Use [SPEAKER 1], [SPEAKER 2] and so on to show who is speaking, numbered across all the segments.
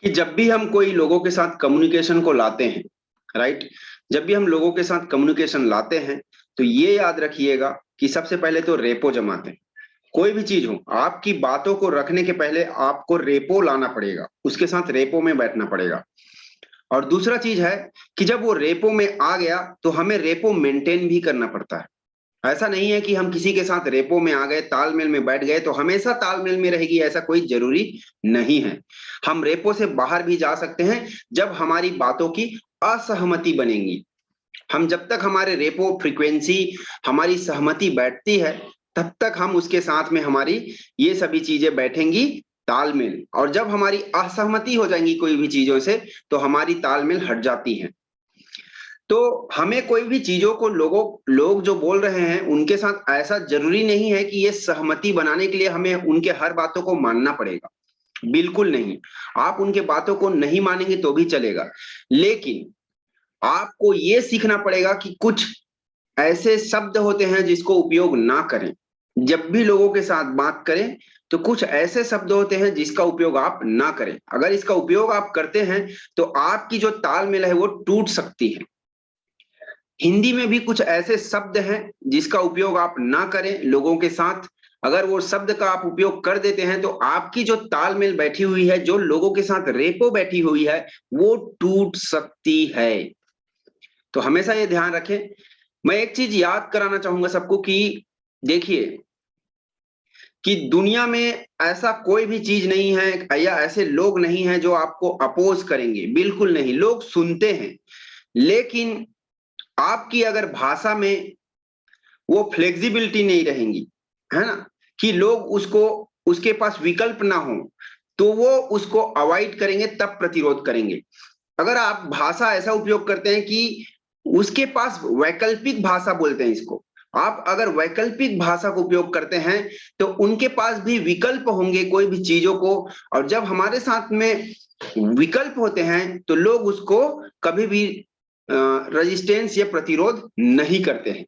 [SPEAKER 1] कि जब भी हम कोई लोगों के साथ कम्युनिकेशन को लाते हैं, राइट? जब भी हम लोगों के साथ कम्युनिकेशन लाते हैं, तो ये याद रखिएगा कि सबसे पहले तो रेपो जमाते हैं। कोई भी चीज हो, आपकी बातों को रखने के पहले आपको रेपो लाना पड़ेगा, उसके साथ रेपो में बैठना पड़ेगा। और दूसरा चीज है कि जब वो रेपो में आ गया तो हमें रेपो मेंटेन भी करना पड़ता है। ऐसा नहीं है कि हम किसी के साथ रेपो में आ गए, तालमेल में बैठ गए तो हमेशा तालमेल में रहेगी, ऐसा कोई जरूरी नहीं है। हम रेपो से बाहर भी जा सकते हैं जब हमारी बातों की असहमति बनेगी। हम जब तक हमारे रेपो फ्रीक्वेंसी, हमारी सहमति बैठती है, तब तक हम उसके साथ में हमारी ये सभी चीजें बैठेंगी तालमेल। और जब हमारी असहमति हो जाएंगी कोई भी चीजों से, तो हमारी तालमेल हट जाती है। तो हमें कोई भी चीजों को लोग जो बोल रहे हैं उनके साथ ऐसा जरूरी नहीं है कि ये सहमति बनाने के लिए हमें उनके हर बातों को मानना पड़ेगा। बिल्कुल नहीं। आप उनके बातों को नहीं मानेंगे तो भी चलेगा, लेकिन आपको ये सीखना पड़ेगा कि कुछ ऐसे शब्द होते हैं जिसको उपयोग ना करें। जब भी लोगों के साथ बात करें तो कुछ ऐसे शब्द होते हैं जिसका उपयोग आप ना करें। अगर इसका उपयोग आप करते हैं तो आपकी जो तालमेल है वो टूट सकती है। हिंदी में भी कुछ ऐसे शब्द हैं जिसका उपयोग आप ना करें लोगों के साथ। अगर वो शब्द का आप उपयोग कर देते हैं तो आपकी जो तालमेल बैठी हुई है, जो लोगों के साथ रेपो बैठी हुई है, वो टूट सकती है। तो हमेशा ये ध्यान रखें। मैं एक चीज याद कराना चाहूंगा सबको कि देखिए कि दुनिया में ऐसा कोई भी चीज नहीं है या ऐसे लोग नहीं हैं जो आपको अपोज करेंगे, बिल्कुल नहीं। लोग सुनते हैं, लेकिन आपकी अगर भाषा में वो फ्लेक्सिबिलिटी नहीं रहेंगी, है ना, कि लोग उसको, उसके पास विकल्प ना हो, तो वो उसको अवॉइड करेंगे, तब प्रतिरोध करेंगे। अगर आप भाषा ऐसा उपयोग करते हैं कि उसके पास वैकल्पिक भाषा बोलते हैं इसको, आप अगर वैकल्पिक भाषा को उपयोग करते हैं तो उनके पास भी विकल्प होंगे कोई भी चीजों को। और जब हमारे साथ में विकल्प होते हैं तो लोग उसको कभी भी रजिस्टेंस या प्रतिरोध नहीं करते हैं।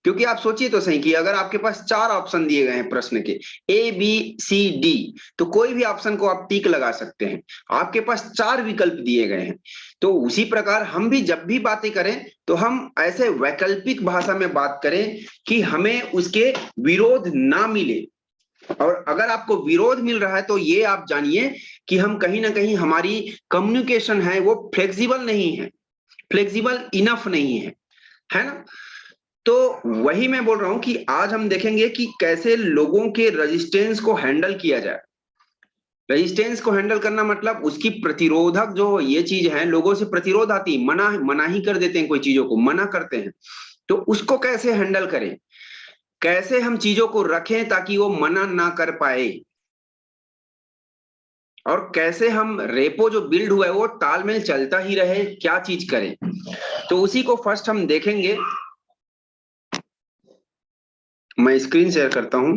[SPEAKER 1] क्योंकि आप सोचिए तो सही कि अगर आपके पास 4 ऑप्शन दिए गए हैं प्रश्न के, ए बी सी डी, तो कोई भी ऑप्शन को आप टिक लगा सकते हैं। आपके पास 4 विकल्प दिए गए हैं। तो उसी प्रकार हम भी जब भी बातें करें तो हम ऐसे वैकल्पिक भाषा में बात करें कि हमें उसके विरोध ना मिले। और अगर आपको विरोध मिल रहा है तो ये आप जानिए कि हम कहीं ना कहीं, हमारी कम्युनिकेशन है वो फ्लेक्सिबल नहीं है, फ्लेक्सिबल इनफ नहीं है ना। तो वही मैं बोल रहा हूं कि आज हम देखेंगे कि कैसे लोगों के रेजिस्टेंस को हैंडल किया जाए। रेजिस्टेंस को हैंडल करना मतलब उसकी प्रतिरोधक जो ये चीज है, लोगों से प्रतिरोध आती, मना ही कर देते हैं, कोई चीजों को मना करते हैं। तो उसको कैसे हैंडल करें, कैसे हम चीजों को रखें ताकि वो मना ना कर पाए, और कैसे हम रेपो जो बिल्ड हुआ है वो तालमेल चलता ही रहे, क्या चीज करें। तो उसी को फर्स्ट हम देखेंगे। मैं स्क्रीन शेयर करता हूं।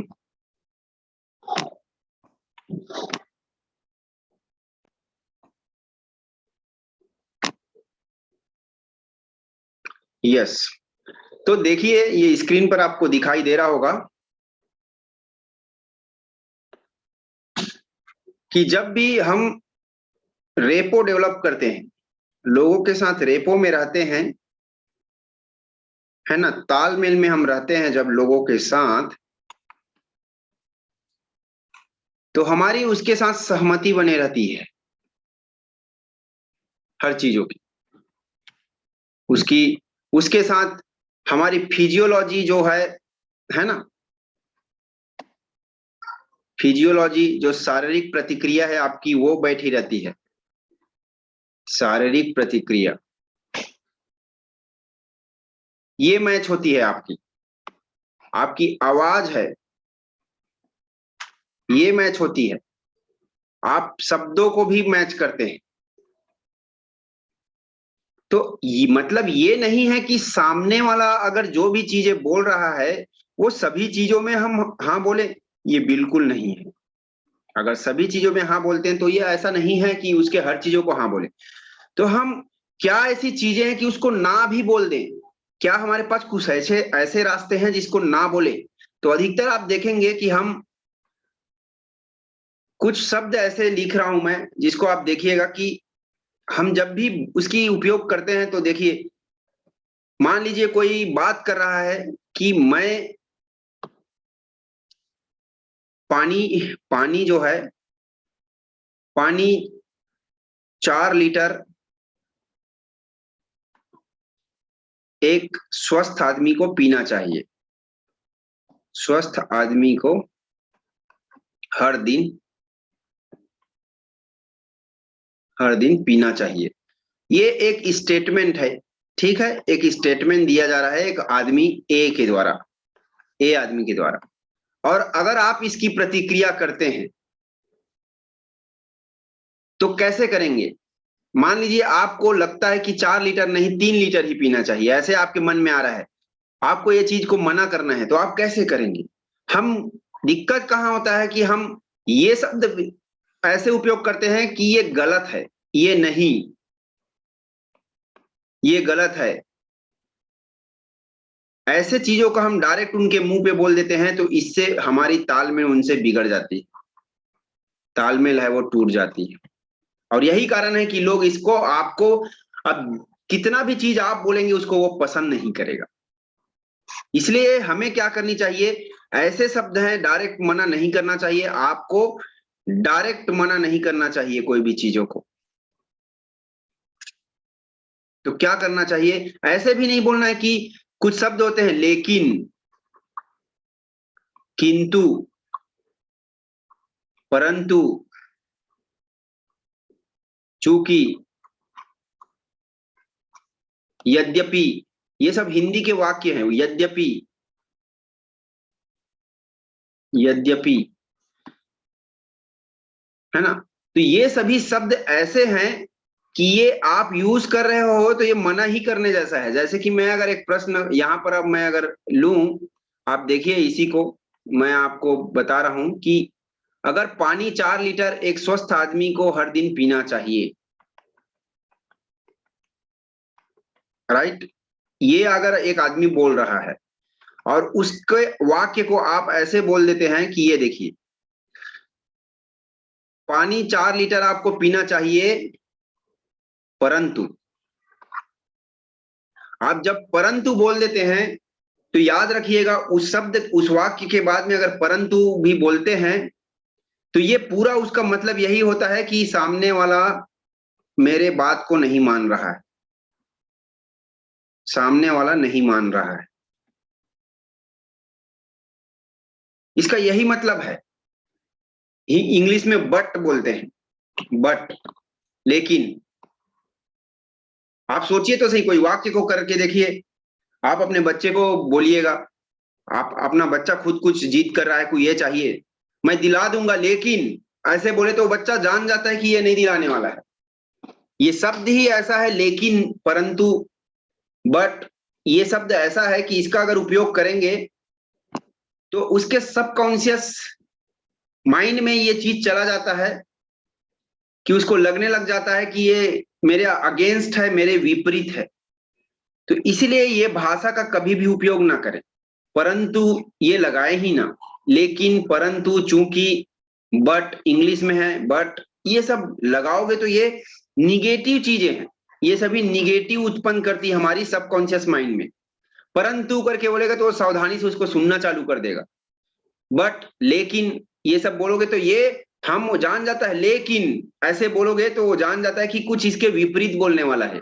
[SPEAKER 1] यस, तो देखिए ये स्क्रीन पर आपको दिखाई दे रहा होगा कि जब भी हम रेपो डेवलप करते हैं, लोगों के साथ रेपो में रहते हैं, है ना, तालमेल में हम रहते हैं जब लोगों के साथ, तो हमारी उसके साथ सहमति बने रहती है हर चीजों की। उसकी, उसके साथ हमारी फिजियोलॉजी जो है ना, फिजियोलॉजी जो शारीरिक प्रतिक्रिया है आपकी, वो बैठी रहती है। शारीरिक प्रतिक्रिया ये मैच होती है आपकी, आपकी आवाज है ये मैच होती है, आप शब्दों को भी मैच करते हैं। तो ये मतलब ये नहीं है कि सामने वाला अगर जो भी चीजें बोल रहा है वो सभी चीजों में हम हाँ बोले, ये बिल्कुल नहीं है। अगर सभी चीजों में हाँ बोलते हैं तो ये ऐसा नहीं है कि उसके हर चीजों को हाँ बोले। तो हम, क्या ऐसी चीजें हैं कि उसको ना भी बोल दें? क्या हमारे पास कुछ ऐसे ऐसे रास्ते हैं जिसको ना बोले? तो अधिकतर आप देखेंगे कि हम कुछ शब्द ऐसे लिख रहा हूं मैं जिसको आप देखिएगा कि हम जब भी उसकी उपयोग करते हैं तो देखिए, मान लीजिए कोई बात कर रहा है कि मैं पानी पानी जो है, पानी 4 लीटर एक स्वस्थ आदमी को पीना चाहिए। स्वस्थ आदमी को हर दिन पीना चाहिए। ये एक स्टेटमेंट है, ठीक है, एक स्टेटमेंट दिया जा रहा है एक आदमी ए के द्वारा, ए आदमी के द्वारा। और अगर आप इसकी प्रतिक्रिया करते हैं तो कैसे करेंगे? मान लीजिए आपको लगता है कि 4 लीटर नहीं 3 लीटर ही पीना चाहिए, ऐसे आपके मन में आ रहा है, आपको ये चीज को मना करना है, तो आप कैसे करेंगे? हम दिक्कत कहाँ होता है कि हम ये शब्द ऐसे उपयोग करते हैं कि ये गलत है, ये नहीं, ये गलत है। ऐसे चीजों का हम डायरेक्ट उनके मुंह पे बोल देते हैं, तो इससे हमारी तालमेल उनसे बिगड़ जाती है, तालमेल है वो टूट जाती है। और यही कारण है कि लोग इसको आपको, अब कितना भी चीज आप बोलेंगे उसको वो पसंद नहीं करेगा। इसलिए हमें क्या करनी चाहिए, ऐसे शब्द हैं डायरेक्ट मना नहीं करना चाहिए आपको, डायरेक्ट मना नहीं करना चाहिए कोई भी चीजों को। तो क्या करना चाहिए, ऐसे भी नहीं बोलना है कि कुछ शब्द होते हैं लेकिन, किंतु, परंतु, चूंकि, यद्यपि, ये सब हिंदी के वाक्य हैं। यद्यपि, यद्यपि, है ना? तो ये सभी शब्द ऐसे हैं कि ये आप यूज कर रहे हो तो ये मना ही करने जैसा है। जैसे कि मैं अगर एक प्रश्न यहां पर अब मैं अगर लूं, आप देखिए इसी को मैं आपको बता रहा हूं कि अगर पानी 4 लीटर एक स्वस्थ आदमी को हर दिन पीना चाहिए, राइट, ये अगर एक आदमी बोल रहा है और उसके वाक्य को आप ऐसे बोल देते हैं कि ये देखिए, पानी 4 लीटर आपको पीना चाहिए, परंतु, आप जब परंतु बोल देते हैं तो याद रखिएगा उस शब्द उस वाक्य के बाद में अगर परंतु भी बोलते हैं तो ये पूरा उसका मतलब यही होता है कि सामने वाला मेरे बात को नहीं मान रहा है, सामने वाला नहीं मान रहा है, इसका यही मतलब है। इंग्लिश में बट बोलते हैं, बट, लेकिन। आप सोचिए तो सही, कोई वाक्य को करके देखिए, आप अपने बच्चे को बोलिएगा, आप अपना बच्चा खुद कुछ जिद कर रहा है, कोई ये चाहिए, मैं दिला दूंगा लेकिन, ऐसे बोले तो बच्चा जान जाता है कि ये नहीं दिलाने वाला है। ये शब्द ही ऐसा है, लेकिन, परंतु, बट, ये शब्द ऐसा है कि इसका अगर उपयोग करेंगे तो उसके सबकॉन्शियस माइंड में ये चीज चला जाता है कि उसको लगने लग जाता है कि ये मेरे अगेंस्ट है, मेरे विपरीत है। तो इसलिए ये भाषा का कभी भी उपयोग ना करें, परंतु ये लगाए ही ना, लेकिन, परंतु, चूंकि, बट इंग्लिश में है, बट, ये सब लगाओगे तो ये निगेटिव चीजें हैं, ये सभी निगेटिव उत्पन्न करती है हमारी सबकॉन्शियस माइंड में। परंतु करके बोलेगा तो वो सावधानी से उसको सुनना चालू कर देगा। बट, लेकिन, ये सब बोलोगे तो ये हम वो जान जाता है, लेकिन ऐसे बोलोगे तो वो जान जाता है कि कुछ इसके विपरीत बोलने वाला है।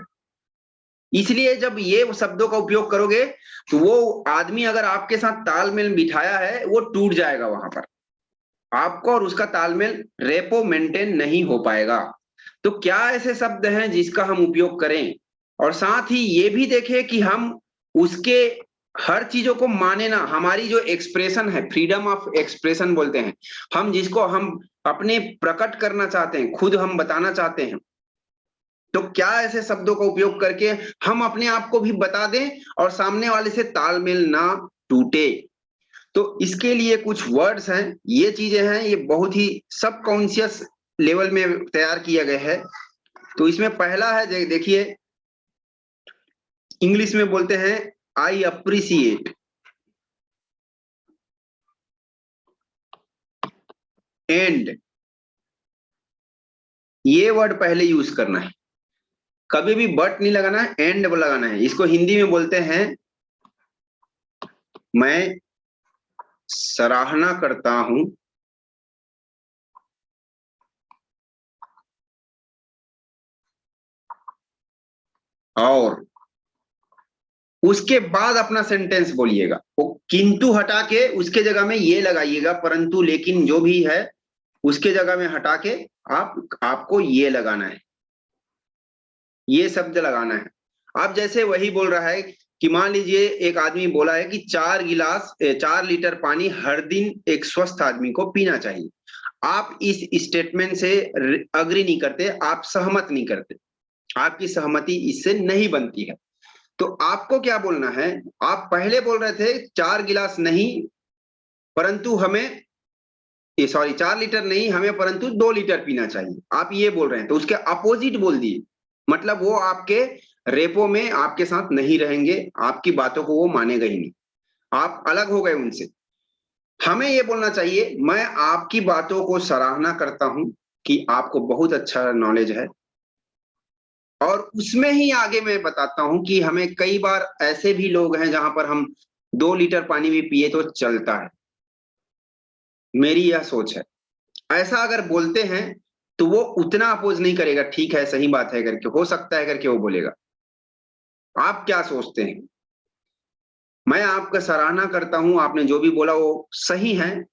[SPEAKER 1] इसलिए जब ये शब्दों का उपयोग करोगे तो वो आदमी अगर आपके साथ तालमेल बिठाया है वो टूट जाएगा, वहां पर आपको और उसका तालमेल रेपो मेंटेन नहीं हो पाएगा। तो क्या ऐसे शब्द हैं जिसका हम उपयोग करें, और साथ ही ये भी देखें कि हम उसके हर चीजों को माने ना। हमारी जो एक्सप्रेशन है, फ्रीडम ऑफ एक्सप्रेशन बोलते हैं, हम जिसको हम अपने प्रकट करना चाहते हैं, खुद हम बताना चाहते हैं, तो क्या ऐसे शब्दों का उपयोग करके हम अपने आप को भी बता दें और सामने वाले से तालमेल ना टूटे। तो इसके लिए कुछ वर्ड्स हैं, ये चीजें हैं, ये बहुत ही सबकॉन्शियस लेवल में तैयार किया गया है। तो इसमें पहला है, देखिए, इंग्लिश में बोलते हैं आई अप्रिसिएट, एंड ये वर्ड पहले यूज करना है, कभी भी बट नहीं लगाना है, एंड लगाना है। इसको हिंदी में बोलते हैं मैं सराहना करता हूं और उसके बाद अपना सेंटेंस बोलिएगा। वो किंतु हटा के उसके जगह में ये लगाइएगा, परंतु लेकिन जो भी है उसके जगह में हटा के आपको ये लगाना है, ये शब्द लगाना है। आप जैसे वही बोल रहा है कि मान लीजिए एक आदमी बोला है कि 4 लीटर पानी हर दिन एक स्वस्थ आदमी को पीना चाहिए। आप इस स्टेटमेंट से अग्री नहीं करते, आप सहमत नहीं करते, आपकी सहमति इससे नहीं बनती है। तो आपको क्या बोलना है, आप पहले बोल रहे थे 4 गिलास नहीं परंतु हमें, ये सॉरी 4 लीटर नहीं हमें परंतु 2 लीटर पीना चाहिए, आप ये बोल रहे हैं। तो उसके अपोजिट बोल दिए, मतलब वो आपके रेपो में आपके साथ नहीं रहेंगे, आपकी बातों को वो मानेगा ही नहीं, आप अलग हो गए उनसे। हमें ये बोलना चाहिए मैं आपकी बातों को सराहना करता हूं कि आपको बहुत अच्छा नॉलेज है, और उसमें ही आगे मैं बताता हूं कि हमें कई बार ऐसे भी लोग हैं जहां पर हम 2 लीटर पानी भी पिए तो चलता है, मेरी यह सोच है। ऐसा अगर बोलते हैं तो वो उतना अपोज नहीं करेगा, ठीक है सही बात है करके, हो सकता है करके वो बोलेगा। आप क्या सोचते हैं? मैं आपका सराहना करता हूं, आपने जो भी बोला वो सही है,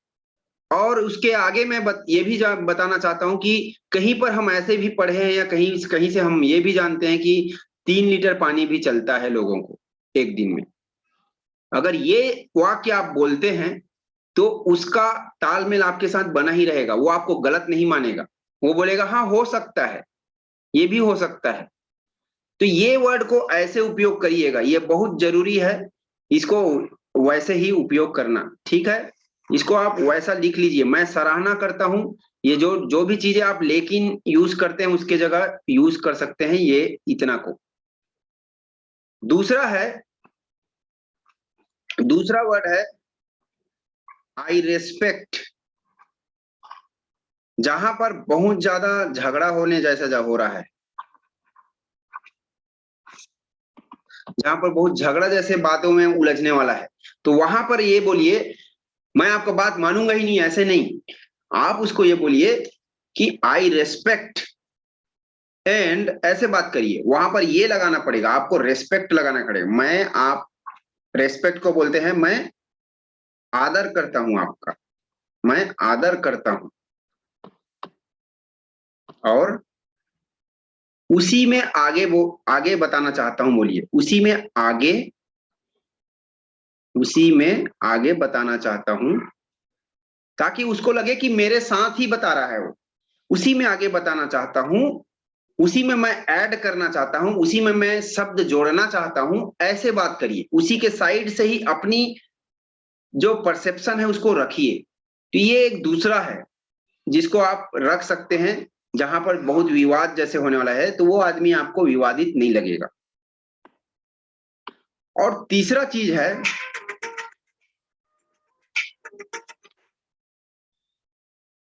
[SPEAKER 1] और उसके आगे मैं ये भी बताना चाहता हूं कि कहीं पर हम ऐसे भी पढ़े हैं या कहीं कहीं से हम ये भी जानते हैं कि 3 लीटर पानी भी चलता है लोगों को एक दिन में। अगर ये वाक्य आप बोलते हैं तो उसका तालमेल आपके साथ बना ही रहेगा, वो आपको गलत नहीं मानेगा, वो बोलेगा हाँ हो सकता है, ये भी हो सकता है। तो ये वर्ड को ऐसे उपयोग करिएगा, ये बहुत जरूरी है, इसको वैसे ही उपयोग करना, ठीक है। इसको आप वैसा लिख लीजिए, मैं सराहना करता हूं, ये जो जो भी चीजें आप लेकिन यूज करते हैं उसके जगह यूज कर सकते हैं ये इतना को। दूसरा है, दूसरा वर्ड है आई रेस्पेक्ट। जहां पर बहुत ज्यादा झगड़ा होने जैसा हो रहा है, जहां पर बहुत झगड़ा जैसे बातों में उलझने वाला है, तो वहां पर ये बोलिए मैं आपका बात मानूंगा ही नहीं, ऐसे नहीं, आप उसको ये बोलिए कि आई रेस्पेक्ट एंड, ऐसे बात करिए। वहां पर ये लगाना पड़ेगा आपको, रेस्पेक्ट लगाना पड़ेगा। मैं, आप रेस्पेक्ट को बोलते हैं मैं आदर करता हूं आपका, मैं आदर करता हूं, और उसी में आगे वो आगे बताना चाहता हूं, बोलिए उसी में आगे, उसी में आगे बताना चाहता हूं, ताकि उसको लगे कि मेरे साथ ही बता रहा है वो। उसी में आगे बताना चाहता हूं, उसी में मैं ऐड करना चाहता हूं, उसी में मैं शब्द जोड़ना चाहता हूं, ऐसे बात करिए। उसी के साइड से ही अपनी जो परसेप्शन है उसको रखिए। तो ये एक दूसरा है जिसको आप रख सकते हैं, जहां पर बहुत विवाद जैसे होने वाला है तो वो आदमी आपको विवादित नहीं लगेगा। और तीसरा चीज है,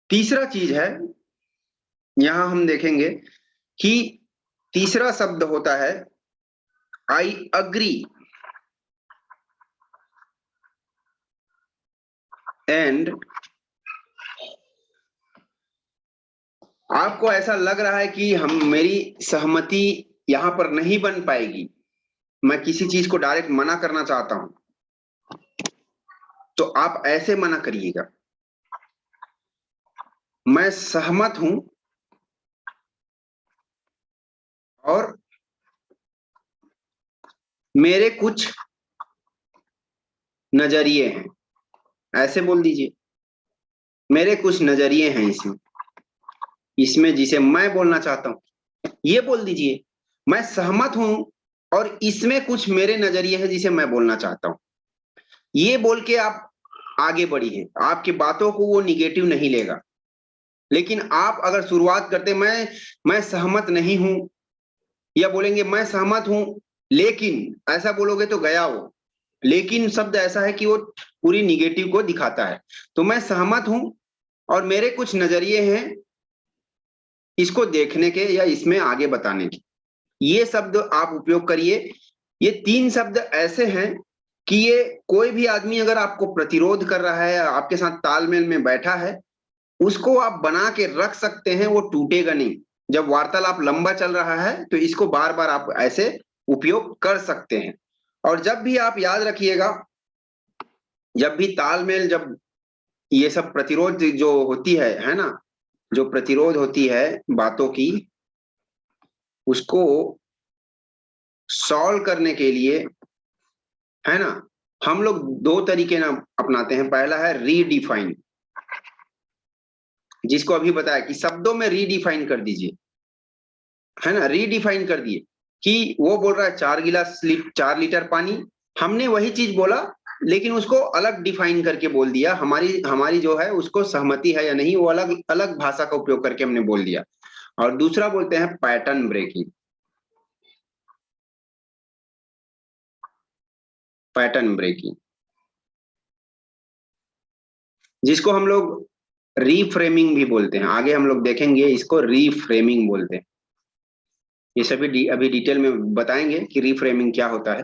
[SPEAKER 1] तीसरा चीज है यहां हम देखेंगे कि तीसरा शब्द होता है आई अग्री एंड। आपको ऐसा लग रहा है कि हम मेरी सहमति यहां पर नहीं बन पाएगी, मैं किसी चीज को डायरेक्ट मना करना चाहता हूं, तो आप ऐसे मना करिएगा, मैं सहमत हूं और मेरे कुछ नजरिए हैं, ऐसे बोल दीजिए। मेरे कुछ नजरिए हैं इसमें, इसमें जिसे मैं बोलना चाहता हूं ये बोल दीजिए। मैं सहमत हूं और इसमें कुछ मेरे नजरिए हैं जिसे मैं बोलना चाहता हूं, ये बोल के आप आगे बढ़िए। आपकी बातों को वो निगेटिव नहीं लेगा। लेकिन आप अगर शुरुआत करते मैं सहमत नहीं हूं, या बोलेंगे मैं सहमत हूं लेकिन, ऐसा बोलोगे तो गया वो। लेकिन शब्द ऐसा है कि वो पूरी निगेटिव को दिखाता है। तो मैं सहमत हूं और मेरे कुछ नजरिए हैं, इसको देखने के या इसमें आगे बताने के। ये शब्द आप उपयोग करिए। ये 3 शब्द ऐसे हैं कि ये कोई भी आदमी अगर आपको प्रतिरोध कर रहा है, आपके साथ तालमेल में बैठा है, उसको आप बना के रख सकते हैं, वो टूटेगा नहीं। जब वार्तालाप लंबा चल रहा है तो इसको बार बार आप ऐसे उपयोग कर सकते हैं। और जब भी आप याद रखिएगा, जब भी तालमेल, जब ये सब प्रतिरोध जो होती है ना, जो प्रतिरोध होती है बातों की, उसको सॉल्व करने के लिए, है ना, हम लोग 2 तरीके ना अपनाते हैं। पहला है रीडिफाइन, जिसको अभी बताया कि शब्दों में रीडिफाइन कर दीजिए, है ना, रीडिफाइन कर दिए कि वो बोल रहा है 4 लीटर पानी, हमने वही चीज बोला लेकिन उसको अलग डिफाइन करके बोल दिया। हमारी हमारी जो है उसको सहमति है या नहीं, वो अलग अलग भाषा का उपयोग करके हमने बोल दिया। और दूसरा बोलते हैं पैटर्न ब्रेकिंग। पैटर्न ब्रेकिंग, जिसको हम लोग रीफ्रेमिंग भी बोलते हैं। आगे हम लोग देखेंगे इसको रीफ्रेमिंग बोलते हैं। ये सभी अभी डिटेल में बताएंगे कि रीफ्रेमिंग क्या होता है।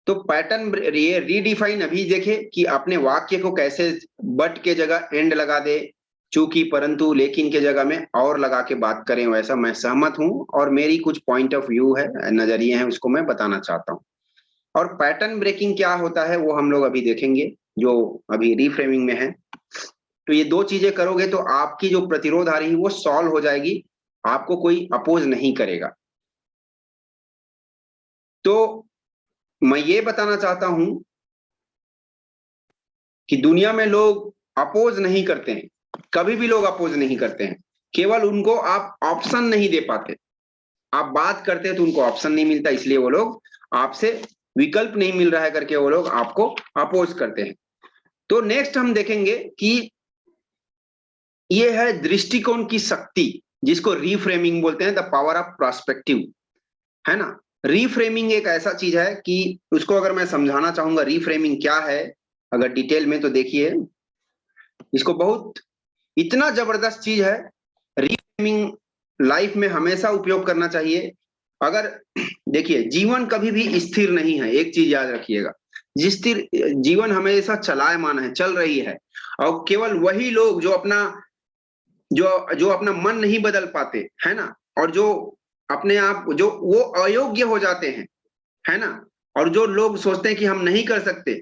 [SPEAKER 1] तो पैटर्न, ये रीडिफाइन अभी देखे कि अपने वाक्य को कैसे बट के जगह एंड लगा दे, चूंकि परंतु लेकिन के जगह में और लगा के बात करें, वैसा मैं सहमत हूं और मेरी कुछ पॉइंट ऑफ व्यू है, नजरिए हैं, उसको मैं बताना चाहता हूं। और पैटर्न ब्रेकिंग क्या होता है वो हम लोग अभी देखेंगे, जो अभी रीफ्रेमिंग में है। तो ये 2 चीजें करोगे तो आपकी जो प्रतिरोध आ रही है वो सॉल्व हो जाएगी, आपको कोई अपोज नहीं करेगा। तो मैं ये बताना चाहता हूं कि दुनिया में लोग अपोज नहीं करते हैं, कभी भी लोग अपोज नहीं करते हैं, केवल उनको आप ऑप्शन नहीं दे पाते। आप बात करते हैं तो उनको ऑप्शन नहीं मिलता, इसलिए वो लोग आपसे, विकल्प नहीं मिल रहा है करके वो लोग आपको अपोज करते हैं। तो नेक्स्ट हम देखेंगे कि ये है दृष्टिकोण की शक्ति, जिसको रीफ्रेमिंग बोलते हैं, द पावर ऑफ प्रोस्पेक्टिव, है ना। रीफ्रेमिंग एक ऐसा चीज है कि उसको अगर मैं समझाना चाहूंगा रीफ्रेमिंग क्या है अगर डिटेल में, तो देखिए इसको बहुत, इतना जबरदस्त चीज है। रीफ्रेमिंग लाइफ में हमेशा उपयोग करना चाहिए। अगर देखिए, जीवन कभी भी स्थिर नहीं है, एक चीज याद रखिएगा। जिस स्थिर जीवन हमेशा चलायमान है, चल रही है। और केवल वही लोग जो अपना मन नहीं बदल पाते, है ना, और जो अपने आप, जो वो अयोग्य हो जाते हैं, है ना, और जो लोग सोचते हैं कि हम नहीं कर सकते,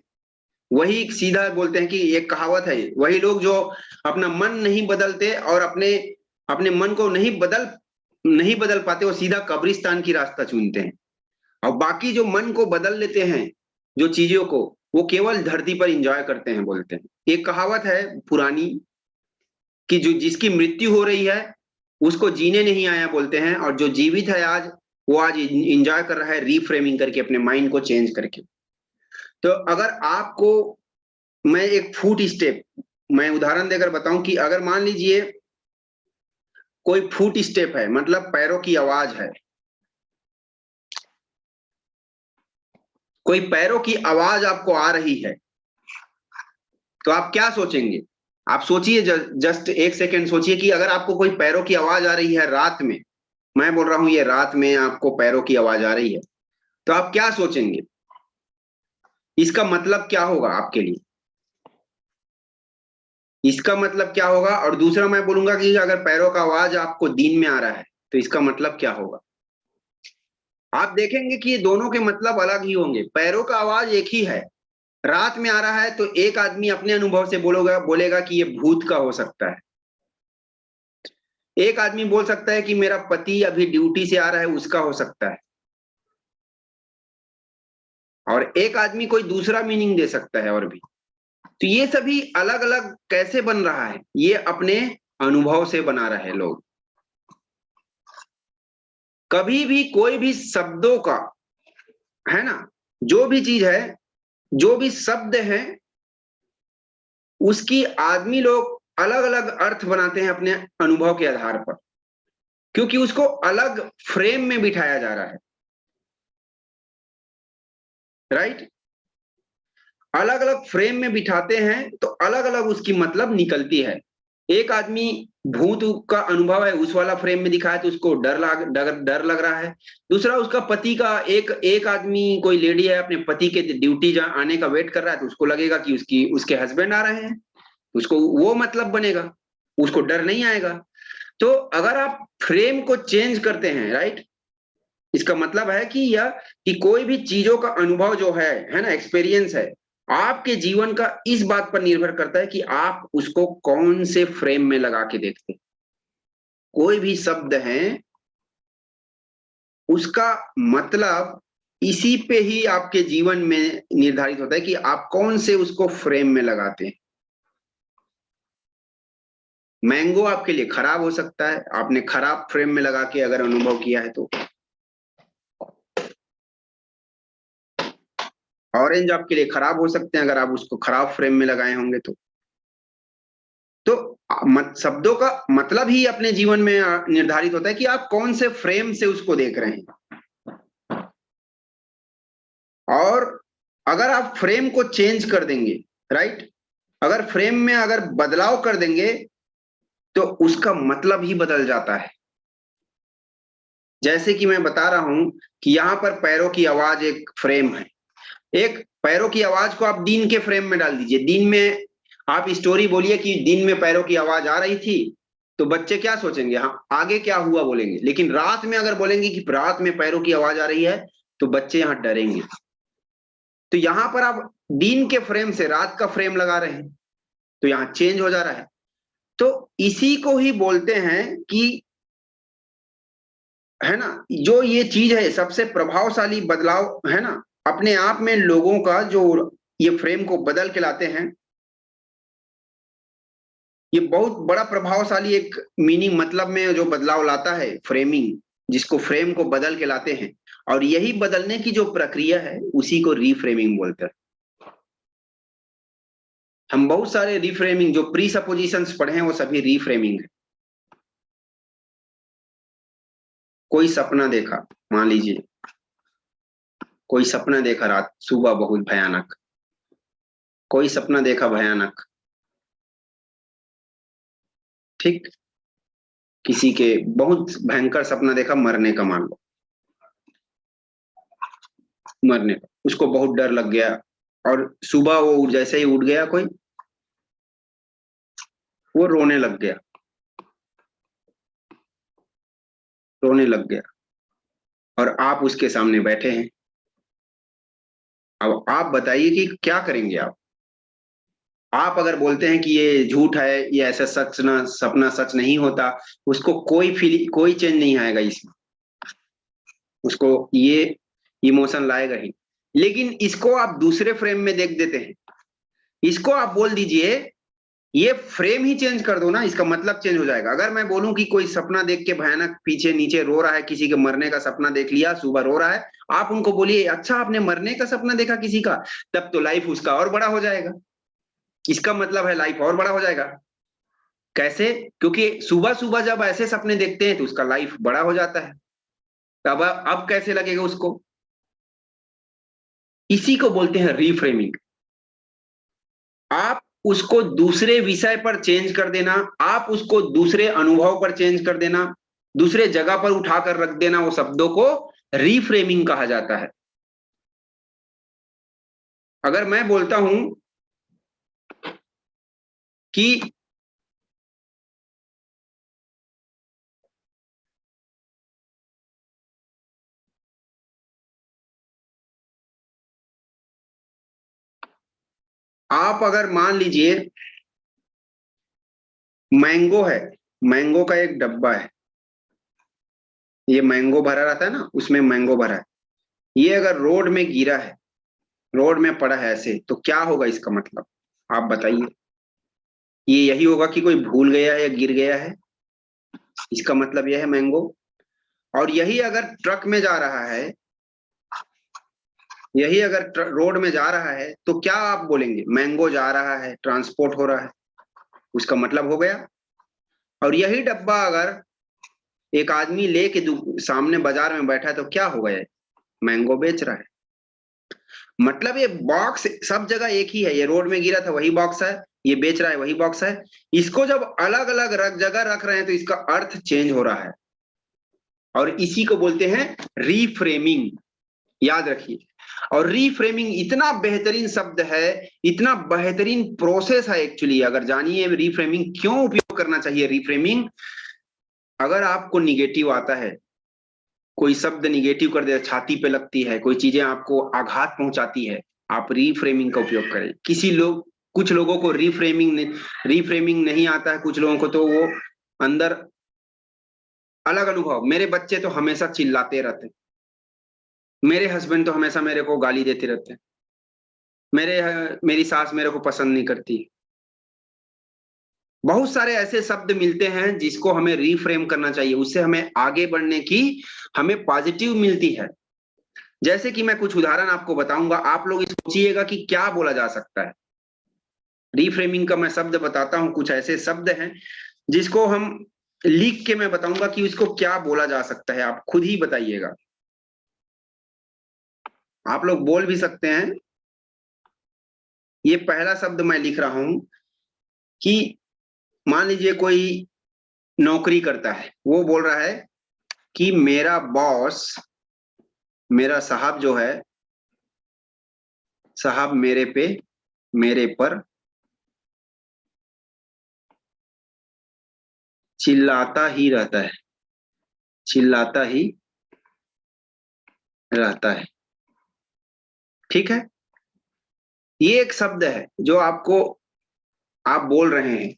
[SPEAKER 1] वही सीधा बोलते हैं कि एक कहावत है, वही लोग जो अपना मन नहीं बदलते और अपने अपने मन को नहीं बदल पाते, वो सीधा कब्रिस्तान की रास्ता चुनते हैं। और बाकी जो मन को बदल लेते हैं, जो चीजों को, वो केवल धरती पर इंजॉय करते हैं, बोलते हैं। एक कहावत है पुरानी कि जो जिसकी मृत्यु हो रही है उसको जीने नहीं आया, बोलते हैं, और जो जीवित है आज, वो आज इंजॉय कर रहा है रीफ्रेमिंग करके, अपने माइंड को चेंज करके। तो अगर आपको मैं एक फुट स्टेप, मैं उदाहरण देकर बताऊं कि अगर मान लीजिए कोई फुट स्टेप है, मतलब पैरों की आवाज है, कोई पैरों की आवाज आपको आ रही है, तो आप क्या सोचेंगे? आप सोचिए, जस्ट एक सेकेंड सोचिए कि अगर आपको कोई पैरों की आवाज आ रही है रात में, मैं बोल रहा हूं ये रात में आपको पैरों की आवाज आ रही है, तो आप क्या सोचेंगे? इसका मतलब क्या होगा आपके लिए? इसका मतलब क्या होगा? और दूसरा मैं बोलूंगा कि अगर पैरों का आवाज आपको दिन में आ रहा है, तो इसका मतलब क्या होगा? आप देखेंगे कि ये दोनों के मतलब अलग ही होंगे। पैरों का आवाज एक ही है, रात में आ रहा है तो एक आदमी अपने अनुभव से बोलेगा कि ये भूत का हो सकता है। एक आदमी बोल सकता है कि मेरा पति अभी ड्यूटी से आ रहा है, उसका हो सकता है। और एक आदमी कोई दूसरा मीनिंग दे सकता है और भी। तो ये सभी अलग अलग कैसे बन रहा है? ये अपने अनुभव से बना रहे लोग। कभी भी कोई भी शब्दों का, है ना, जो भी चीज है, जो भी शब्द है, उसकी आदमी लोग अलग अलग अर्थ बनाते हैं अपने अनुभव के आधार पर, क्योंकि उसको अलग फ्रेम में बिठाया जा रहा है। राइट? अलग अलग फ्रेम में बिठाते हैं तो अलग अलग उसकी मतलब निकलती है। एक आदमी भूत का अनुभव है उस वाला फ्रेम में दिखाया तो उसको डर लग रहा है। दूसरा उसका पति का एक एक आदमी कोई लेडी है अपने पति के ड्यूटी आने का वेट कर रहा है तो उसको लगेगा कि उसके हस्बैंड आ रहे हैं, उसको वो मतलब बनेगा, उसको डर नहीं आएगा। तो अगर आप फ्रेम को चेंज करते हैं, राइट, इसका मतलब है कि यह कि कोई भी चीजों का अनुभव जो है ना, एक्सपीरियंस है, आपके जीवन का इस बात पर निर्भर करता है कि आप उसको कौन से फ्रेम में लगा के देखते हैं। कोई भी शब्द है उसका मतलब इसी पे ही आपके जीवन में निर्धारित होता है कि आप कौन से उसको फ्रेम में लगाते हैं। मैंगो आपके लिए खराब हो सकता है, आपने खराब फ्रेम में लगा के अगर अनुभव किया है तो। ऑरेंज आपके लिए खराब हो सकते हैं अगर आप उसको खराब फ्रेम में लगाए होंगे तो शब्दों का मतलब ही अपने जीवन में निर्धारित होता है कि आप कौन से फ्रेम से उसको देख रहे हैं। और अगर आप फ्रेम को चेंज कर देंगे, राइट, अगर फ्रेम में अगर बदलाव कर देंगे तो उसका मतलब ही बदल जाता है। जैसे कि मैं बता रहा हूं कि यहां पर पैरों की आवाज एक फ्रेम है, एक पैरों की आवाज को आप दिन के फ्रेम में डाल दीजिए। दिन में आप स्टोरी बोलिए कि दिन में पैरों की आवाज आ रही थी, तो बच्चे क्या सोचेंगे, हाँ आगे क्या हुआ बोलेंगे। लेकिन रात में अगर बोलेंगे कि रात में पैरों की आवाज आ रही है, तो बच्चे यहाँ डरेंगे। तो यहां पर आप दिन के फ्रेम से रात का फ्रेम लगा रहे हैं, तो यहाँ चेंज हो जा रहा है। तो इसी को ही बोलते हैं कि, है ना, जो ये चीज है सबसे प्रभावशाली बदलाव है ना, अपने आप में लोगों का जो ये फ्रेम को बदल के लाते हैं, ये बहुत बड़ा प्रभावशाली एक मीनिंग मतलब में जो बदलाव लाता है फ्रेमिंग, जिसको फ्रेम को बदल के लाते हैं। और यही बदलने की जो प्रक्रिया है उसी को रीफ्रेमिंग बोलते हैं। हम बहुत सारे रीफ्रेमिंग जो प्री सपोजिशंस पढ़े हैं वो सभी रीफ्रेमिंग है। कोई सपना देखा, मान लीजिए कोई सपना देखा रात सुबह बहुत भयानक, कोई सपना देखा भयानक, ठीक, किसी के बहुत भयंकर सपना देखा मरने का, मान लो मरने का, उसको बहुत डर लग गया और सुबह वो जैसे ही उठ गया कोई, वो रोने लग गया, रोने लग गया और आप उसके सामने बैठे हैं। अब आप बताइए कि क्या करेंगे आप अगर बोलते हैं कि ये झूठ है, ये ऐसा सच ना सपना सच नहीं होता, उसको कोई फील कोई चेंज नहीं आएगा इसमें, उसको ये इमोशन लाएगा ही। लेकिन इसको आप दूसरे फ्रेम में देख देते हैं, इसको आप बोल दीजिए, ये फ्रेम ही चेंज कर दो ना, इसका मतलब चेंज हो जाएगा। अगर मैं बोलूं कि कोई सपना देख के भयानक पीछे नीचे रो रहा है, किसी के मरने का सपना देख लिया सुबह रो रहा है, आप उनको बोलिए अच्छा आपने मरने का सपना देखा किसी का, तब तो लाइफ उसका और बड़ा हो जाएगा। इसका मतलब है लाइफ और बड़ा हो जाएगा। कैसे? क्योंकि सुबह सुबह जब ऐसे सपने देखते हैं तो उसका लाइफ बड़ा हो जाता है। अब कैसे लगेगा उसको? इसी को बोलते हैं रीफ्रेमिंग। आप उसको दूसरे विषय पर चेंज कर देना, आप उसको दूसरे अनुभव पर चेंज कर देना, दूसरे जगह पर उठाकर रख देना, वो शब्दों को रीफ्रेमिंग कहा जाता है। अगर मैं बोलता हूं कि आप अगर मान लीजिए मैंगो है, मैंगो का एक डब्बा है, ये मैंगो भरा रहता है ना, उसमें मैंगो भरा है, ये अगर रोड में गिरा है, रोड में पड़ा है ऐसे, तो क्या होगा इसका मतलब? आप बताइए। ये यही होगा कि कोई भूल गया है या गिर गया है, इसका मतलब यह है मैंगो। और यही अगर ट्रक में जा रहा है, यही अगर रोड में जा रहा है, तो क्या आप बोलेंगे? मैंगो जा रहा है, ट्रांसपोर्ट हो रहा है, उसका मतलब हो गया। और यही डब्बा अगर एक आदमी लेके सामने बाजार में बैठा है, तो क्या हो गया? मैंगो बेच रहा है। मतलब ये बॉक्स सब जगह एक ही है, ये रोड में गिरा था वही बॉक्स है, ये बेच रहा है वही बॉक्स है। इसको जब अलग अलग जगह रख रहे हैं तो इसका अर्थ चेंज हो रहा है, और इसी को बोलते हैं रीफ्रेमिंग। याद रखिए। और रीफ्रेमिंग इतना बेहतरीन शब्द है, इतना बेहतरीन प्रोसेस है एक्चुअली। अगर जानिए रीफ्रेमिंग क्यों उपयोग करना चाहिए। रीफ्रेमिंग, अगर आपको निगेटिव आता है, कोई शब्द निगेटिव कर दे, छाती पे लगती है, कोई चीजें आपको आघात पहुंचाती है, आप रीफ्रेमिंग का उपयोग करें। कुछ लोगों को रीफ्रेमिंग नहीं आता है, कुछ लोगों को तो वो अंदर अलग अनुभव। मेरे बच्चे तो हमेशा चिल्लाते रहते, मेरे हस्बैंड तो हमेशा मेरे को गाली देते रहते, मेरी सास मेरे को पसंद नहीं करती। बहुत सारे ऐसे शब्द मिलते हैं जिसको हमें रीफ्रेम करना चाहिए, उससे हमें आगे बढ़ने की हमें पॉजिटिव मिलती है। जैसे कि मैं कुछ उदाहरण आपको बताऊंगा, आप लोग सोचिएगा कि क्या बोला जा सकता है। रीफ्रेमिंग का मैं शब्द बताता हूं, कुछ ऐसे शब्द हैं जिसको हम लिख के मैं बताऊंगा कि इसको क्या बोला जा सकता है, आप खुद ही बताइएगा। आप लोग बोल भी सकते हैं। ये पहला शब्द मैं लिख रहा हूं कि मान लीजिए कोई नौकरी करता है, वो बोल रहा है कि मेरा बॉस, मेरा साहब जो है, साहब मेरे पर चिल्लाता ही रहता है, चिल्लाता ही रहता है। ठीक है। ये एक शब्द है जो आपको, आप बोल रहे हैं,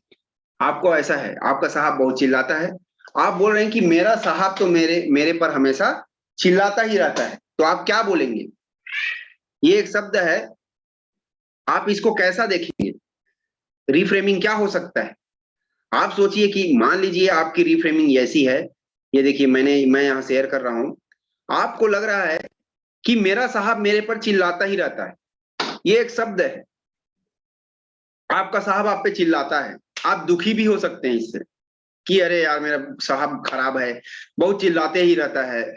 [SPEAKER 1] आपको ऐसा है, आपका साहब बहुत चिल्लाता है, आप बोल रहे हैं कि मेरा साहब तो मेरे मेरे पर हमेशा चिल्लाता ही रहता है, तो आप क्या बोलेंगे। ये एक शब्द है, आप इसको कैसा देखेंगे। रिफ्रेमिंग क्या हो सकता है। आप सोचिए कि मान लीजिए आपकी रिफ्रेमिंग ऐसी है, ये देखिए मैं यहाँ शेयर कर रहा हूं, आपको लग रहा है कि मेरा साहब मेरे पर चिल्लाता ही रहता है। ये एक शब्द है, आपका साहब आप पे चिल्लाता है, आप दुखी भी हो सकते हैं इससे कि अरे यार मेरा साहब खराब है, बहुत चिल्लाते ही रहता है,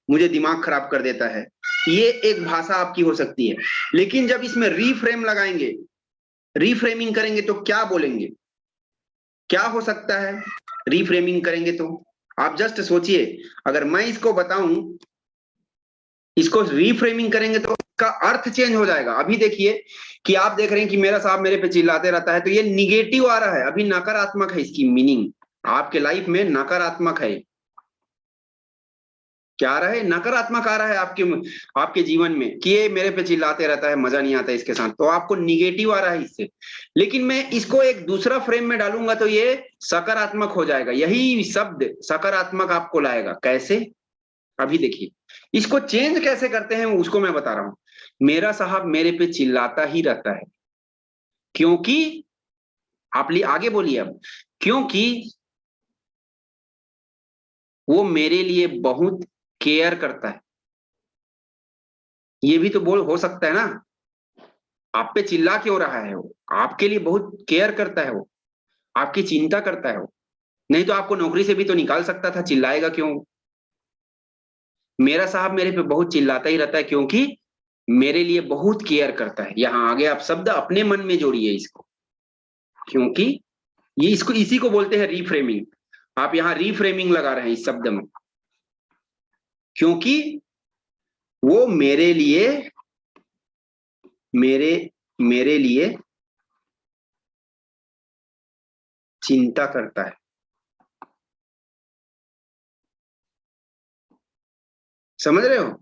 [SPEAKER 1] मुझे दिमाग खराब कर देता है। ये एक भाषा आपकी हो सकती है। लेकिन जब इसमें रीफ्रेम लगाएंगे, रीफ्रेमिंग करेंगे तो क्या बोलेंगे, क्या हो सकता है। रीफ्रेमिंग करेंगे तो आप जस्ट सोचिए, अगर मैं इसको बताऊं, इसको रीफ्रेमिंग करेंगे तो इसका अर्थ चेंज हो जाएगा। अभी देखिए कि आप देख रहे हैं कि मेरा साहब मेरे पे चिल्लाते रहता है, तो ये निगेटिव आ रहा है, अभी नकारात्मक है इसकी मीनिंग, आपके लाइफ में नकारात्मक है। क्या आ रहा है, नकारात्मक आ रहा है आपके आपके जीवन में कि ये मेरे पे चिल्लाते रहता है, मजा नहीं आता इसके साथ, तो आपको निगेटिव आ रहा है इससे। लेकिन मैं इसको एक दूसरा फ्रेम में डालूंगा तो ये सकारात्मक हो जाएगा, यही शब्द सकारात्मक आपको लाएगा। कैसे, अभी देखिए। इसको चेंज कैसे करते हैं उसको मैं बता रहा हूं। मेरा साहब मेरे पे चिल्लाता ही रहता है क्योंकि, आप आगे बोलिए अब, क्योंकि वो मेरे लिए बहुत केयर करता है। ये भी तो बोल हो सकता है ना, आप पे चिल्ला क्यों रहा है, वो आपके लिए बहुत केयर करता है, वो आपकी चिंता करता है वो, नहीं तो आपको नौकरी से भी तो निकाल सकता था, चिल्लाएगा क्यों। मेरा साहब मेरे पे बहुत चिल्लाता ही रहता है क्योंकि मेरे लिए बहुत केयर करता है। यहाँ आगे आप शब्द अपने मन में जोड़िए इसको, क्योंकि ये इसको इसी को बोलते हैं रीफ्रेमिंग। आप यहाँ रीफ्रेमिंग लगा रहे हैं इस शब्द में, क्योंकि वो मेरे मेरे लिए चिंता करता है। समझ रहे हो,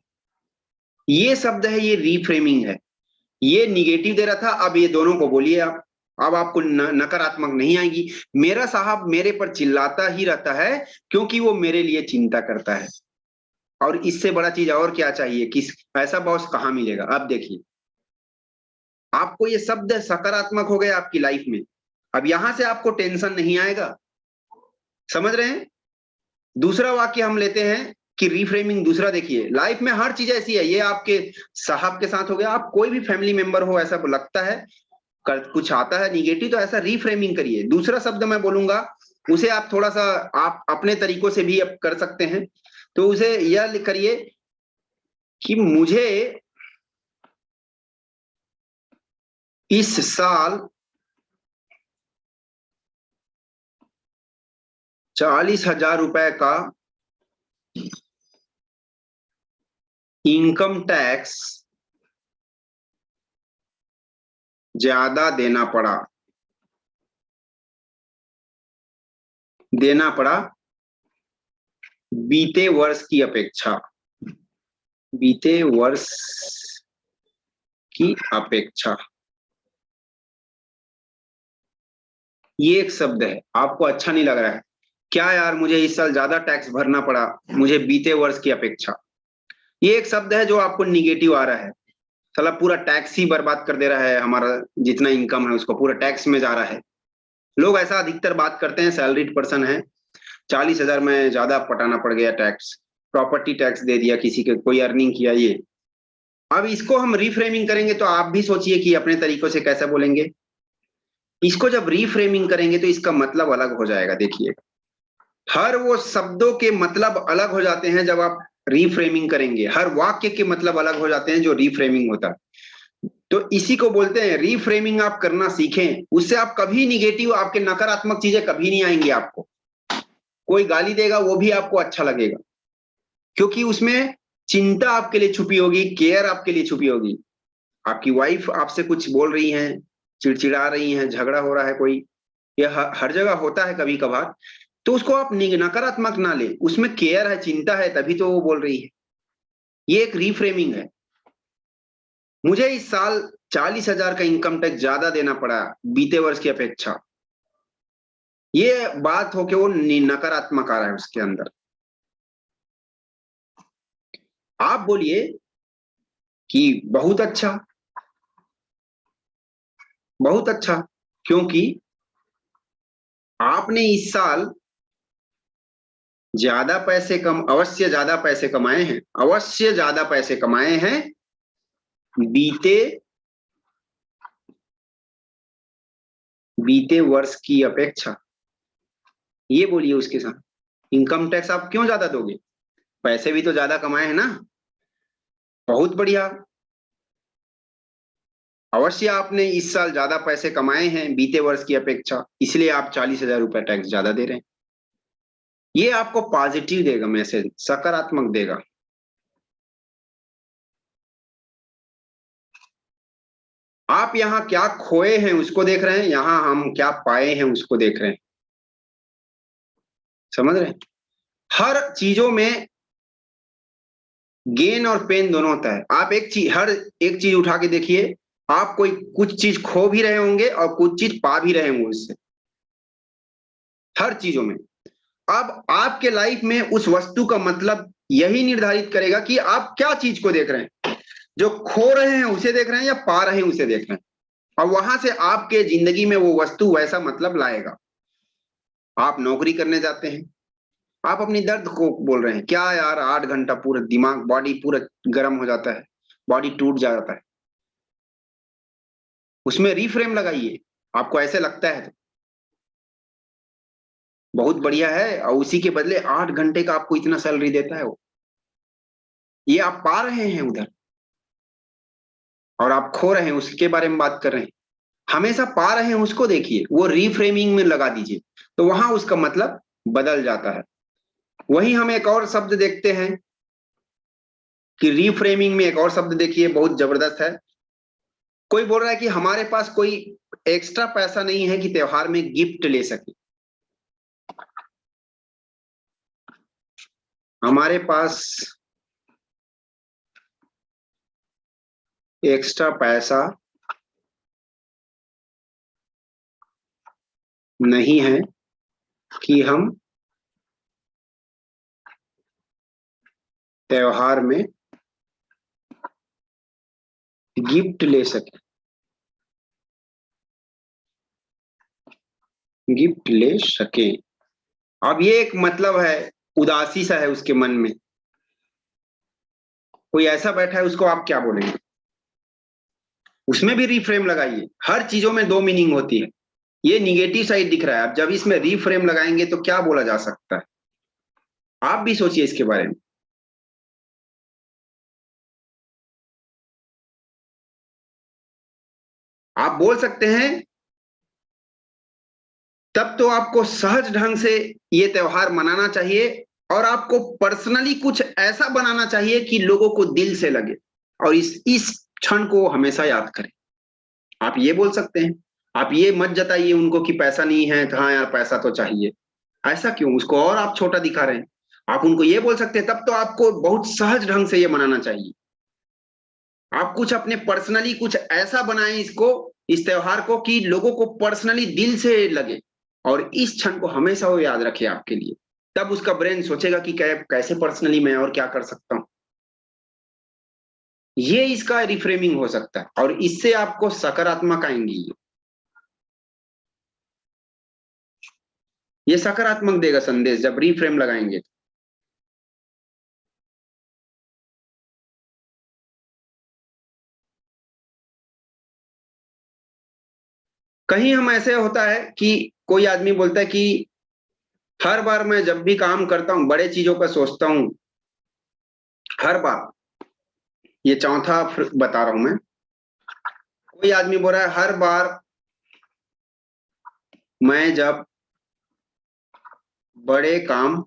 [SPEAKER 1] ये शब्द है, ये रीफ्रेमिंग है। ये निगेटिव दे रहा था, अब ये दोनों को बोलिए आप, अब आपको नकारात्मक नहीं आएगी। मेरा साहब मेरे पर चिल्लाता ही रहता है क्योंकि वो मेरे लिए चिंता करता है। और इससे बड़ा चीज और क्या चाहिए, किस ऐसा बॉस कहाँ मिलेगा। अब देखिए, आपको ये शब्द सकारात्मक हो गया आपकी लाइफ में, अब यहां से आपको टेंशन नहीं आएगा। समझ रहे हैं। दूसरा वाक्य हम लेते हैं कि रीफ्रेमिंग दूसरा देखिए, लाइफ में हर चीज ऐसी है, ये आपके साहब के साथ हो गया, आप कोई भी फैमिली मेंबर हो, ऐसा लगता है कुछ आता है निगेटिव, तो ऐसा रीफ्रेमिंग करिए। दूसरा शब्द मैं बोलूंगा, उसे आप थोड़ा सा आप अपने तरीकों से भी आप कर सकते हैं। तो उसे यह करिए कि मुझे इस साल 40,000 रुपए का इनकम टैक्स ज्यादा देना पड़ा बीते वर्ष की अपेक्षा, बीते वर्ष की अपेक्षा। ये एक शब्द है, आपको अच्छा नहीं लग रहा है क्या यार, मुझे इस साल ज्यादा टैक्स भरना पड़ा मुझे बीते वर्ष की अपेक्षा। ये एक शब्द है जो आपको निगेटिव आ रहा है, साला पूरा टैक्स ही बर्बाद कर दे रहा है, हमारा जितना इनकम है उसको पूरा टैक्स में जा रहा है। लोग ऐसा अधिकतर बात करते हैं, सैलरीड पर्सन है, 40,000 में ज्यादा पटाना पड़ गया टैक्स, प्रॉपर्टी टैक्स दे दिया किसी के, कोई अर्निंग किया ये। अब इसको हम रिफ्रेमिंग करेंगे तो आप भी सोचिए कि अपने तरीकों से कैसे बोलेंगे। इसको जब रिफ्रेमिंग करेंगे तो इसका मतलब अलग हो जाएगा। देखिए, हर वो शब्दों के मतलब अलग हो जाते हैं जब आप रिफ्रेमिंग करेंगे, हर वाक्य के मतलब अलग हो जाते हैं जो रिफ्रेमिंग होता है। तो इसी को बोलते हैं रिफ्रेमिंग। आप करना सीखें, उससे आप कभी निगेटिव, आपके नकारात्मक चीजें कभी नहीं आएंगी। आपको कोई गाली देगा वो भी आपको अच्छा लगेगा, क्योंकि उसमें चिंता आपके लिए छुपी होगी, केयर आपके लिए छुपी होगी। आपकी वाइफ आपसे कुछ बोल रही है, चिड़चिड़ा रही है, झगड़ा हो रहा है कोई, यह हर जगह होता है कभी कभार, तो उसको आप नकारात्मक ना ले, उसमें केयर है, चिंता है, तभी तो वो बोल रही है। ये एक रिफ्रेमिंग है। मुझे इस साल 40,000 का इनकम टैक्स ज्यादा देना पड़ा बीते वर्ष की अपेक्षा, ये बात हो के वो नकारात्मक आ रहा है उसके अंदर। आप बोलिए कि बहुत अच्छा, बहुत अच्छा, क्योंकि आपने इस साल ज्यादा पैसे कम, अवश्य ज्यादा पैसे कमाए हैं, अवश्य ज्यादा पैसे कमाए हैं बीते बीते वर्ष की अपेक्षा। ये बोलिए उसके साथ, इनकम टैक्स आप क्यों ज्यादा दोगे, पैसे भी तो ज्यादा कमाए हैं ना। बहुत बढ़िया, अवश्य आपने इस साल ज्यादा पैसे कमाए हैं बीते वर्ष की अपेक्षा, इसलिए आप 40,000 रुपए टैक्स ज्यादा दे रहे हैं। ये आपको पॉजिटिव देगा, मैसेज सकारात्मक देगा। आप यहाँ क्या खोए हैं उसको देख रहे हैं, यहाँ हम क्या पाए हैं उसको देख रहे हैं। समझ रहे हैं, हर चीजों में गेन और पेन दोनों होता है। आप एक चीज, हर एक चीज उठा के देखिए, आप कोई कुछ चीज खो भी रहे होंगे और कुछ चीज पा भी रहे होंगे उससे, हर चीजों में। अब आपके लाइफ में उस वस्तु का मतलब यही निर्धारित करेगा कि आप क्या चीज को देख रहे हैं, जो खो रहे हैं उसे देख रहे हैं या पा रहे हैं उसे देख रहे हैं, और वहां से आपके जिंदगी में वो वस्तु वैसा मतलब लाएगा। आप नौकरी करने जाते हैं, आप अपनी दर्द को बोल रहे हैं, क्या यार 8 घंटा पूरा दिमाग बॉडी पूरा गर्म हो जाता है, बॉडी टूट जाता है, उसमें रीफ्रेम लगाइए। आपको ऐसे लगता है तो बहुत बढ़िया है, और उसी के बदले 8 घंटे का आपको इतना सैलरी देता है वो, ये आप पा रहे हैं उधर, और आप खो रहे हैं उसके बारे में बात कर रहे हैं। हमेशा पा रहे हैं उसको देखिए, वो रीफ्रेमिंग में लगा दीजिए, तो वहां उसका मतलब बदल जाता है। वही हम एक और शब्द देखते हैं कि रीफ्रेमिंग में एक और शब्द देखिए, बहुत जबरदस्त है। कोई बोल रहा है कि हमारे पास कोई एक्स्ट्रा पैसा नहीं है कि त्योहार में गिफ्ट ले सके, हमारे पास एक्स्ट्रा पैसा नहीं है कि हम त्योहार में गिफ्ट ले सके, गिफ्ट ले सके। अब ये एक मतलब है, उदासी सा है उसके मन में, कोई ऐसा बैठा है, उसको आप क्या बोलेंगे। उसमें भी रिफ्रेम लगाइए, हर चीजों में दो मीनिंग होती है। ये निगेटिव साइड दिख रहा है, अब जब इसमें रिफ्रेम लगाएंगे तो क्या बोला जा सकता है, आप भी सोचिए इसके बारे में। आप बोल सकते हैं तब तो आपको सहज ढंग से ये त्योहार मनाना चाहिए और आपको पर्सनली कुछ ऐसा बनाना चाहिए कि लोगों को दिल से लगे और इस क्षण को हमेशा याद करें। आप ये बोल सकते हैं, आप ये मत जताइए उनको कि पैसा नहीं है, हाँ यार पैसा तो चाहिए। ऐसा क्यों? उसको और आप छोटा दिखा रहे हैं। आप उनको ये बोल सकते हैं, तब तो आपको बहुत सहज ढंग से ये मनाना चाहिए। आप कुछ अपने पर्सनली कुछ ऐसा बनाएं इसको, इस त्योहार को, कि लोगों को पर्सनली दिल से लगे और इस क्षण को हमेशा वो याद रखे आपके लिए। तब उसका ब्रेन सोचेगा कि कैसे पर्सनली मैं और क्या कर सकता हूं। ये इसका रिफ्रेमिंग हो सकता है और इससे आपको सकारात्मक आएंगी। ये सकारात्मक देगा संदेश जब रिफ्रेम लगाएंगे। कहीं हम ऐसे होता है कि कोई आदमी बोलता है कि हर बार मैं जब भी काम करता हूं बड़े चीजों का सोचता हूं, हर बार। ये चौथा बता रहा हूं मैं। कोई आदमी बोल रहा है हर बार मैं जब बड़े काम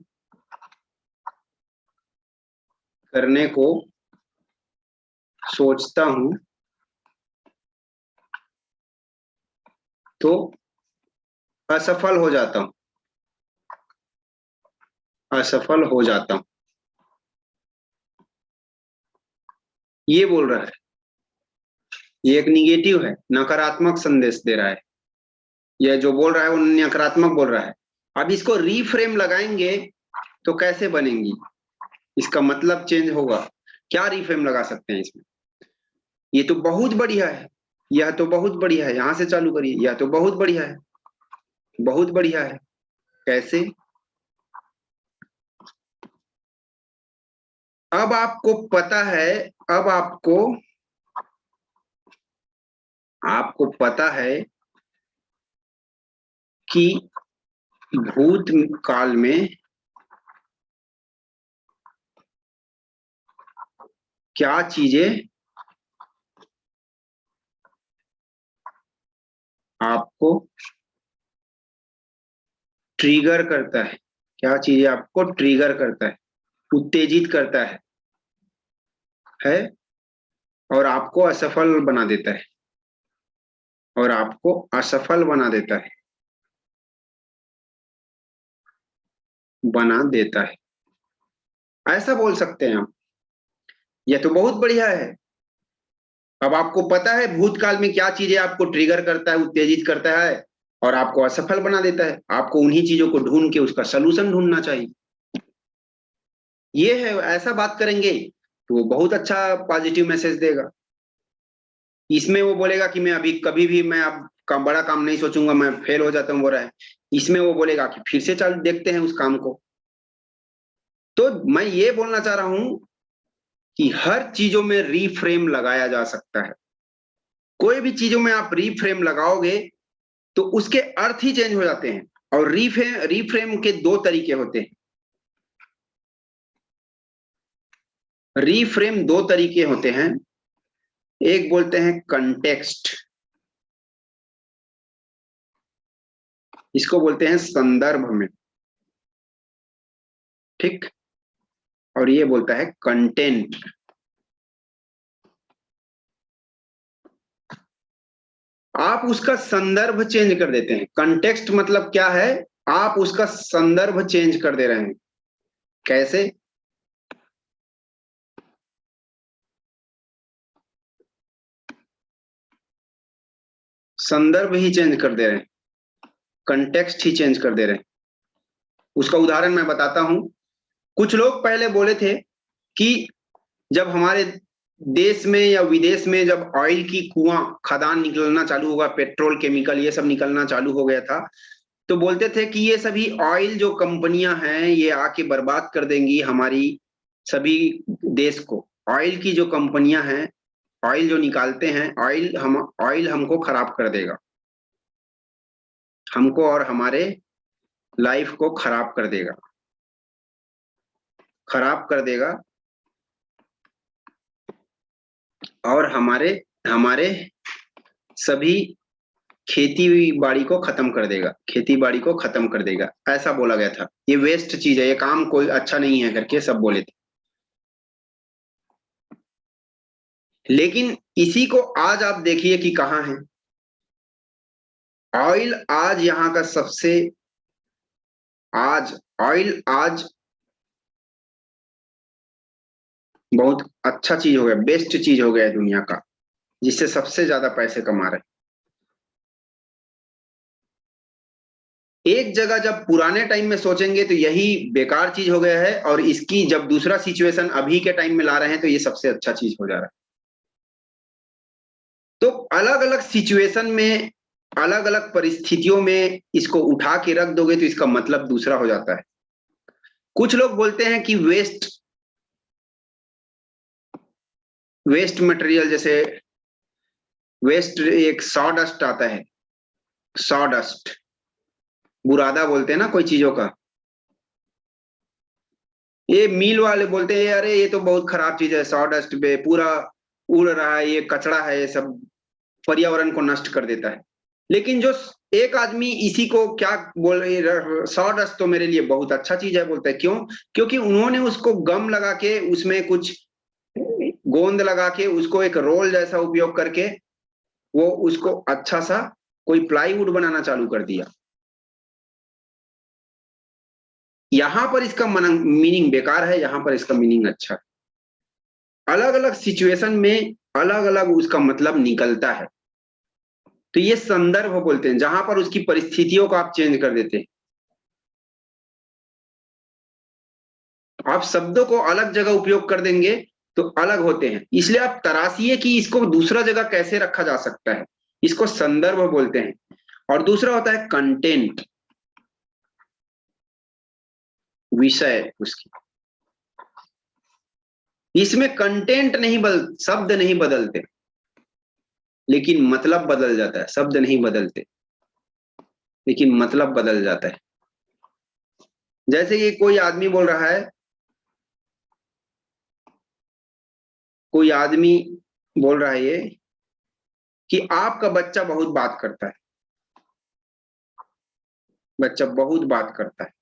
[SPEAKER 1] करने को सोचता हूं तो असफल हो जाता हूं, असफल हो जाता हूं। ये बोल रहा है, ये एक निगेटिव है, नकारात्मक संदेश दे रहा है। यह जो बोल रहा है वो नकारात्मक बोल रहा है। अब इसको रीफ्रेम लगाएंगे तो कैसे बनेंगी, इसका मतलब चेंज होगा। क्या रिफ्रेम लगा सकते हैं इसमें? ये तो बहुत बढ़िया है, यह तो बहुत बढ़िया है, यहां से चालू करिए। यह तो बहुत बढ़िया है, बहुत बढ़िया है। कैसे? अब आपको पता है, अब आपको पता है कि भूत काल में क्या चीजें आपको ट्रिगर करता है, क्या चीजें आपको ट्रिगर करता है, उत्तेजित करता है और आपको असफल बना देता है, और आपको असफल बना देता है, बना देता है। ऐसा बोल सकते हैं हम। यह तो बहुत बढ़िया है। अब आपको पता है भूतकाल में क्या चीजें आपको ट्रिगर करता है, उत्तेजित करता है और आपको असफल बना देता है। आपको उन्हीं चीजों को ढूंढ के उसका सलूशन ढूंढना चाहिए। ये है, ऐसा बात करेंगे तो वो बहुत अच्छा पॉजिटिव मैसेज देगा। इसमें वो बोलेगा कि मैं अभी कभी भी मैं अब का बड़ा काम नहीं सोचूंगा, मैं फेल हो जाता हूँ, बोल रहा है। इसमें वो बोलेगा कि फिर से चल देखते हैं उस काम को। तो मैं ये बोलना चाह रहा हूं कि हर चीजों में रीफ्रेम लगाया जा सकता है। कोई भी चीजों में आप रीफ्रेम लगाओगे तो उसके अर्थ ही चेंज हो जाते हैं। और रीफ्रेम के दो तरीके होते हैं। रीफ्रेम दो तरीके होते हैं। एक बोलते हैं कंटेक्स्ट, इसको बोलते हैं संदर्भ में, ठीक। और ये बोलता है कंटेंट। आप उसका संदर्भ चेंज कर देते हैं। कंटेक्स्ट मतलब क्या है? आप उसका संदर्भ चेंज कर दे रहे हैं। कैसे? संदर्भ ही चेंज कर दे रहे हैं, कंटेक्स्ट ही चेंज कर दे रहे हैं। उसका उदाहरण मैं बताता हूं। कुछ लोग पहले बोले थे कि जब हमारे देश में या विदेश में जब ऑयल की कुआं खदान निकलना चालू होगा, पेट्रोल केमिकल ये सब निकलना चालू हो गया था, तो बोलते थे कि ये सभी ऑयल जो कंपनियां हैं ये आके बर्बाद कर देंगी हमारी सभी देश को। ऑयल की जो कंपनियां हैं, ऑयल जो निकालते हैं, ऑयल हमको खराब कर देगा, हमको और हमारे लाइफ को खराब कर देगा, खराब कर देगा। और हमारे हमारे सभी खेती बाड़ी को खत्म कर देगा, खेती बाड़ी को खत्म कर देगा, ऐसा बोला गया था। ये वेस्ट चीज है, ये काम कोई अच्छा नहीं है करके सब बोले थे। लेकिन इसी को आज आप देखिए कि कहाँ है। ऑयल आज यहाँ का सबसे, आज ऑयल आज बहुत अच्छा चीज हो गया, बेस्ट चीज हो गया है दुनिया का, जिससे सबसे ज्यादा पैसे कमा रहे। एक जगह जब पुराने टाइम में सोचेंगे तो यही बेकार चीज हो गया है, और इसकी जब दूसरा सिचुएशन अभी के टाइम में ला रहे हैं तो ये सबसे अच्छा चीज हो जा रहा है। तो अलग अलग सिचुएशन में, अलग अलग परिस्थितियों में इसको उठा के रख दोगे तो इसका मतलब दूसरा हो जाता है। कुछ लोग बोलते हैं कि वेस्ट मटेरियल, जैसे वेस्ट एक सॉ डस्ट आता है, सॉ डस्ट, बुरादा बोलते हैं ना कोई चीजों का। ये मिल वाले बोलते हैं अरे ये तो बहुत खराब चीज है, सॉ डस्ट पे पूरा उड़ रहा है, ये कचरा है, ये सब पर्यावरण को नष्ट कर देता है। लेकिन जो एक आदमी इसी को क्या बोल रहे, सॉ डस्ट तो मेरे लिए बहुत अच्छा चीज है बोलता है। क्यों? क्योंकि उन्होंने उसको गम लगा के, उसमें कुछ गोंद लगा के, उसको एक रोल जैसा उपयोग करके वो उसको अच्छा सा कोई प्लाईवुड बनाना चालू कर दिया। यहां पर इसका मीनिंग बेकार है, यहां पर इसका मीनिंग अच्छा है। अलग अलग सिचुएशन में अलग अलग उसका मतलब निकलता है। तो ये संदर्भ बोलते हैं, जहां पर उसकी परिस्थितियों को आप चेंज कर देते हैं। आप शब्दों को अलग जगह उपयोग कर देंगे तो अलग होते हैं, इसलिए आप तराशिए कि इसको दूसरा जगह कैसे रखा जा सकता है। इसको संदर्भ बोलते हैं। और दूसरा होता है कंटेंट, विषय उसकी। इसमें कंटेंट नहीं शब्द नहीं बदलते, लेकिन मतलब बदल जाता है। शब्द नहीं बदलते लेकिन मतलब बदल जाता है। जैसे कि कोई आदमी बोल रहा है, कोई आदमी बोल रहा है ये कि आपका बच्चा बहुत बात करता है, बच्चा बहुत बात करता है।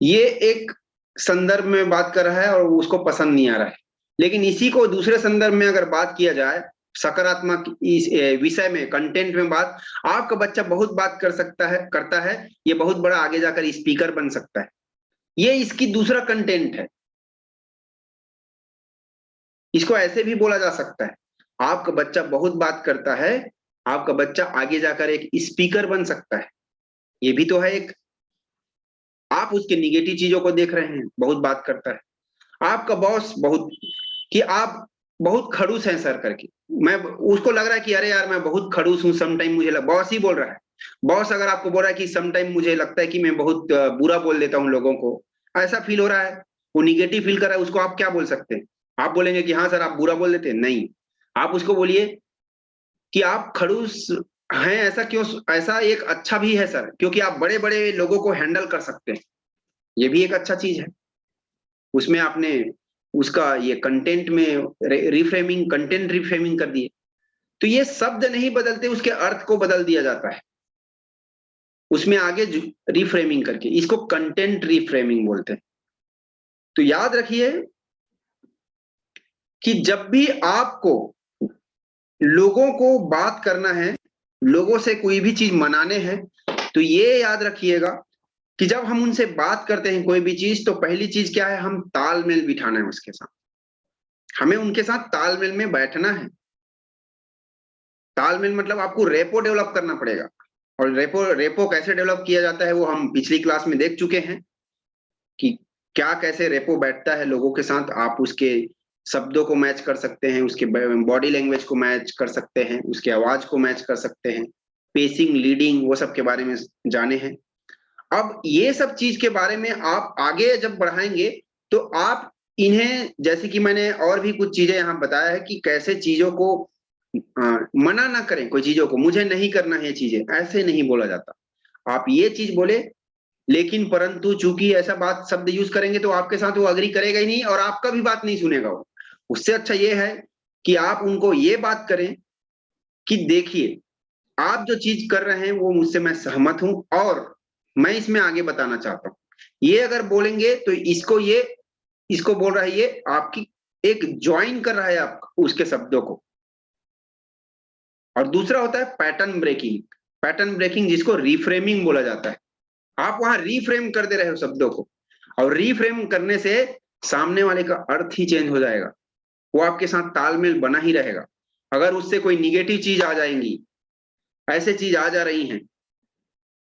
[SPEAKER 1] ये एक संदर्भ में बात कर रहा है और उसको पसंद नहीं आ रहा है। लेकिन इसी को दूसरे संदर्भ में अगर बात किया जाए, सकारात्मक इस विषय में, कंटेंट में बात, आपका बच्चा बहुत बात कर सकता है, करता है, ये बहुत बड़ा आगे जाकर स्पीकर बन सकता है। ये इसकी दूसरा कंटेंट है। इसको ऐसे भी बोला जा सकता है, आपका बच्चा बहुत बात करता है, आपका बच्चा आगे जाकर एक स्पीकर बन सकता है। ये भी तो है एक। आप उसके निगेटिव चीजों को देख रहे हैं, बहुत बात करता है। आपका बॉस बहुत, कि आप बहुत खड़ूस हैं सर करके, मैं उसको लग रहा है कि अरे यार मैं बहुत खड़ूस हूँ, सम टाइम मुझे बॉस ही बोल रहा है। बॉस अगर आपको बोल रहा है कि सम टाइम मुझे लगता है कि मैं बहुत बुरा बोल देता हूँ लोगों को, ऐसा फील हो रहा है, वो निगेटिव फील कर रहा है, उसको आप क्या बोल सकते हैं? आप बोलेंगे कि हाँ सर आप बुरा बोल देते हैं? नहीं, आप उसको बोलिए कि आप खड़ूस हैं। ऐसा क्यों? ऐसा एक अच्छा भी है सर, क्योंकि आप बड़े बड़े लोगों को हैंडल कर सकते हैं। ये भी एक अच्छा चीज है। उसमें आपने उसका ये कंटेंट में रिफ्रेमिंग, कंटेंट रिफ्रेमिंग कर दिए। तो ये शब्द नहीं बदलते, उसके अर्थ को बदल दिया जाता है उसमें आगे रिफ्रेमिंग करके। इसको कंटेंट रिफ्रेमिंग बोलते हैं। तो याद रखिए कि जब भी आपको लोगों को बात करना है, लोगों से कोई भी चीज मनाने हैं, तो ये याद रखिएगा कि जब हम उनसे बात करते हैं कोई भी चीज, तो पहली चीज क्या है, हम तालमेल बिठाना है उसके साथ। हमें उनके साथ तालमेल में बैठना है। तालमेल मतलब आपको रेपो डेवलप करना पड़ेगा। और रेपो रेपो कैसे डेवलप किया जाता है वो हम पिछली क्लास में देख चुके हैं कि क्या कैसे रेपो बैठता है लोगों के साथ। आप उसके शब्दों को मैच कर सकते हैं, उसके बॉडी लैंग्वेज को मैच कर सकते हैं, उसके आवाज को मैच कर सकते हैं, पेसिंग, लीडिंग, वो सब के बारे में जाने हैं। अब ये सब चीज के बारे में आप आगे जब बढ़ाएंगे तो आप इन्हें, जैसे कि मैंने और भी कुछ चीजें यहाँ बताया है कि कैसे चीजों को मना ना करें, कोई चीजों को मुझे नहीं करना है चीजें, ऐसे नहीं बोला जाता। आप ये चीज बोले, लेकिन परंतु चूंकि ऐसा बात शब्द यूज करेंगे तो आपके साथ वो अग्री करेगा ही नहीं और आपका भी बात नहीं सुनेगा वो। उससे अच्छा ये है कि आप उनको ये बात करें कि देखिए, आप जो चीज कर रहे हैं वो मुझसे मैं सहमत हूं और मैं इसमें आगे बताना चाहता हूं। ये अगर बोलेंगे तो इसको बोल रहा है, ये आपकी एक ज्वाइन कर रहा है आप उसके शब्दों को। और दूसरा होता है पैटर्न ब्रेकिंग। पैटर्न ब्रेकिंग जिसको रिफ्रेमिंग बोला जाता है। आप वहां रिफ्रेम कर दे रहे हो शब्दों को, और रिफ्रेम करने से सामने वाले का अर्थ ही चेंज हो जाएगा, वो आपके साथ तालमेल बना ही रहेगा। अगर उससे कोई निगेटिव चीज आ जाएंगी, ऐसे चीज आ जा रही हैं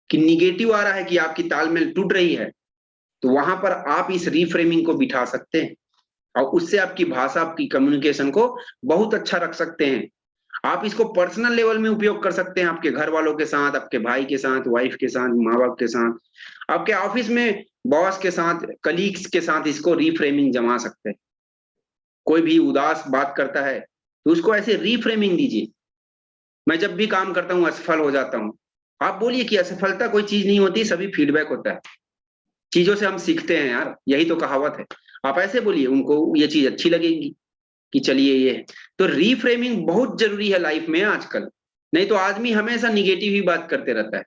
[SPEAKER 1] कि निगेटिव आ रहा है कि आपकी तालमेल टूट रही है, तो वहां पर आप इस रिफ्रेमिंग को बिठा सकते हैं और उससे आपकी भाषा, आपकी कम्युनिकेशन को बहुत अच्छा रख सकते हैं। आप इसको पर्सनल लेवल में उपयोग कर सकते हैं, आपके घर वालों के साथ, आपके भाई के साथ, वाइफ के साथ, माँ बाप के साथ, आपके ऑफिस में बॉस के साथ, कलीग्स के साथ इसको रिफ्रेमिंग जमा सकते हैं। कोई भी उदास बात करता है तो उसको ऐसे रिफ्रेमिंग दीजिए। मैं जब भी काम करता हूँ असफल हो जाता हूँ, आप बोलिए कि असफलता कोई चीज नहीं होती, सभी फीडबैक होता है, चीजों से हम सीखते हैं यार, यही तो कहावत है। आप ऐसे बोलिए, उनको ये चीज अच्छी लगेगी कि चलिए ये है। तो रीफ्रेमिंग बहुत जरूरी है लाइफ में आजकल, नहीं तो आदमी हमेशा निगेटिव ही बात करते रहता है।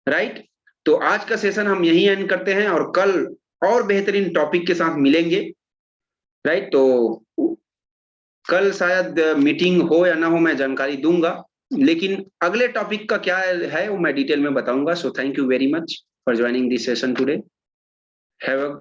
[SPEAKER 1] राइट। तो आज का सेशन हम यही एंड करते हैं और कल और बेहतरीन टॉपिक के साथ मिलेंगे। राइट। तो कल शायद मीटिंग हो या ना हो, मैं जानकारी दूंगा, लेकिन अगले टॉपिक का क्या है वो मैं डिटेल में बताऊंगा। So thank you very much for joining this session today. Have a